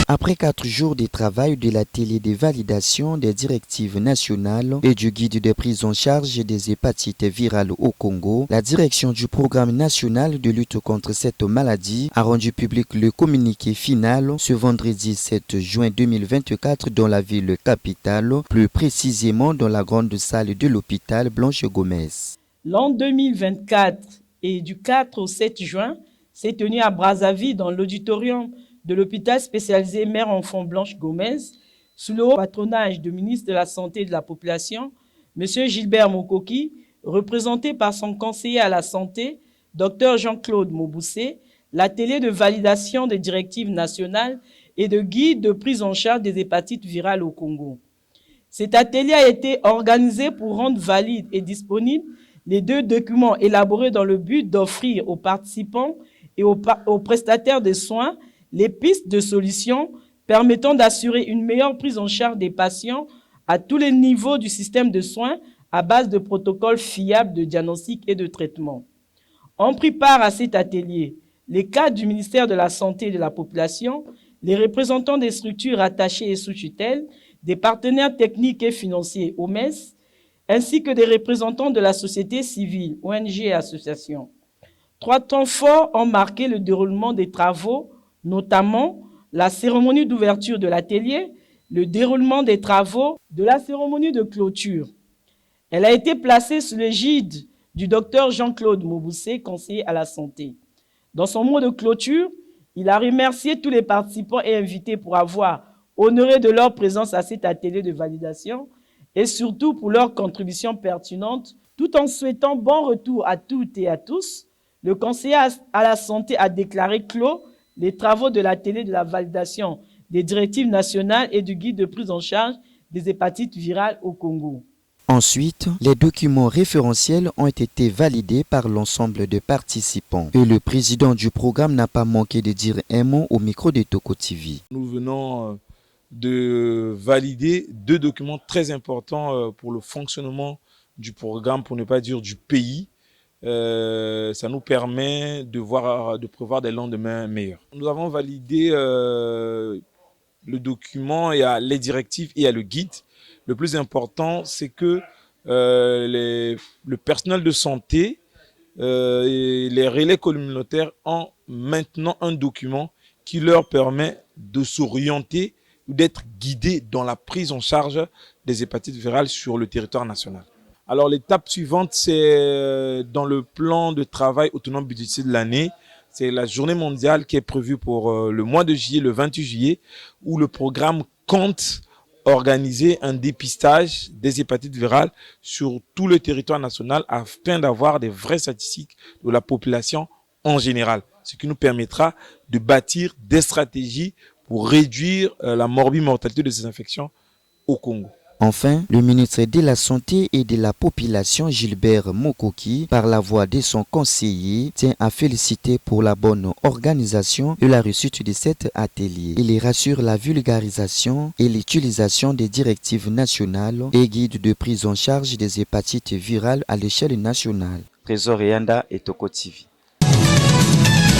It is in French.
Après 4 jours de travail de l'atelier de validation des directives nationales et du guide de prise en charge des hépatites virales au Congo, la direction du programme national de lutte contre cette maladie a rendu public le communiqué final ce vendredi 7 juin 2024 dans la ville capitale, plus précisément dans la grande salle de l'hôpital Blanche Gomez. L'an 2024 et du 4 au 7 juin s'est tenu à Brazzaville dans l'auditorium de l'hôpital spécialisé Mère-Enfant Blanche Gomez, sous le haut patronage du ministre de la Santé et de la Population, M. Gilbert Mokoki, représenté par son conseiller à la Santé, Dr Jean-Claude Moboussé, l'atelier de validation des directives nationales et de guide de prise en charge des hépatites virales au Congo. Cet atelier a été organisé pour rendre valides et disponibles les 2 documents élaborés dans le but d'offrir aux participants et aux prestataires de soins les pistes de solutions permettant d'assurer une meilleure prise en charge des patients à tous les niveaux du système de soins à base de protocoles fiables de diagnostic et de traitement. Ont pris part à cet atelier les cadres du ministère de la Santé et de la Population, les représentants des structures attachées et sous tutelle, des partenaires techniques et financiers OMES, ainsi que des représentants de la société civile, ONG et associations. 3 temps forts ont marqué le déroulement des travaux, notamment la cérémonie d'ouverture de l'atelier, le déroulement des travaux de la cérémonie de clôture. Elle a été placée sous l'égide du docteur Jean-Claude Moboussé, conseiller à la santé. Dans son mot de clôture, il a remercié tous les participants et invités pour avoir honoré de leur présence à cet atelier de validation et surtout pour leur contribution pertinente, tout en souhaitant bon retour à toutes et à tous. Le conseiller à la santé a déclaré clos les travaux de l'atelier de la validation des directives nationales et du guide de prise en charge des hépatites virales au Congo. Ensuite, les documents référentiels ont été validés par l'ensemble des participants et le président du programme n'a pas manqué de dire un mot au micro de Toko TV. Nous venons de valider 2 documents très importants pour le fonctionnement du programme, pour ne pas dire du pays. Ça nous permet de prévoir des lendemains meilleurs. Nous avons validé le document, il y a les directives et il y a le guide. Le plus important, c'est que le personnel de santé et les relais communautaires ont maintenant un document qui leur permet de s'orienter ou d'être guidés dans la prise en charge des hépatites virales sur le territoire national. Alors l'étape suivante, c'est dans le plan de travail autonome budgétaire de l'année. C'est la journée mondiale qui est prévue pour le mois de juillet, le 28 juillet, où le programme compte organiser un dépistage des hépatites virales sur tout le territoire national afin d'avoir des vraies statistiques de la population en général, ce qui nous permettra de bâtir des stratégies pour réduire la morbimortalité de ces infections au Congo. Enfin, le ministre de la Santé et de la Population, Gilbert Mokoki, par la voix de son conseiller, tient à féliciter pour la bonne organisation et la réussite de cet atelier. Il rassure la vulgarisation et l'utilisation des directives nationales et guides de prise en charge des hépatites virales à l'échelle nationale. Trésor Yanda et Toko TV.